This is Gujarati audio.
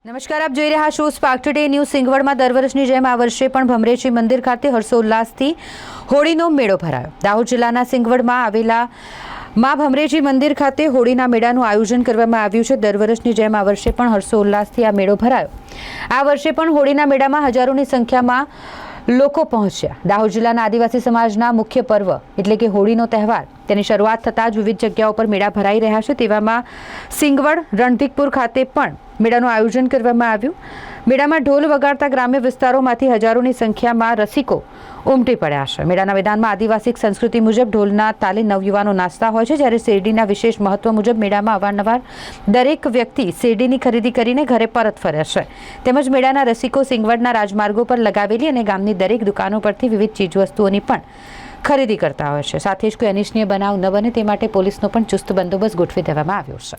નમસ્કાર, આપ જોઈ રહ્યા છો સ્પાર્ક ટુડે ન્યૂઝ. સિંગવડમાં દર વર્ષની જેમ આ વર્ષે પણ ભમરેજી મંદિર ખાતે હર્ષોલ્લાસથી હોળીનો મેળો ભરાયો. દાહોદ જિલ્લાના સિંગવડમાં આવેલા માં ભમરેજી મંદિર ખાતે હોળીના મેળાનું આયોજન કરવામાં આવ્યું છે. દર વર્ષની જેમ આ વર્ષે પણ હર્ષોલ્લાસથી આ મેળો ભરાયો. આ વર્ષે પણ હોળીના મેળામાં હજારોની સંખ્યામાં લોકો પહોંચ્યા. દાહોદ જિલ્લાના આદિવાસી સમાજના મુખ્ય પર્વ એટલે કે હોળીનો તહેવાર તેની શરૂઆત થતાં જ વિવિધ જગ્યાઓ પર મેળા ભરાઈ રહ્યા છે. તેવામાં સિંગવડ રણધીકપુર ખાતે પણ મેળાનું આયોજન કરવામાં આવ્યું. મેળામાં ઢોલ વગાડતા ગ્રામ્ય વિસ્તારોમાંથી હજારોની સંખ્યામાં રસિકો ઉમટી પડ્યા છે. મેળાના મેદાનમાં આદિવાસી સંસ્કૃતિ મુજબ ઢોલના તાલે નવયુવાનો નાચતા હોય છે, જ્યારે શેરડીના વિશેષ મહત્વ મુજબ મેળામાં અવારનવાર દરેક વ્યક્તિ શેરડીની ખરીદી કરીને ઘરે પરત ફરે છે. તેમજ મેળાના રસિકો સિંગવડના રાજમાર્ગો પર લગાવેલી અને ગામની દરેક દુકાનો પરથી વિવિધ ચીજવસ્તુઓની પણ ખરીદી કરતા હોય છે. સાથે જ કોઈ અનિચ્છનીય બનાવ ન બને તે માટે પોલીસનો પણ ચુસ્ત બંદોબસ્ત ગોઠવી દેવામાં આવ્યો છે.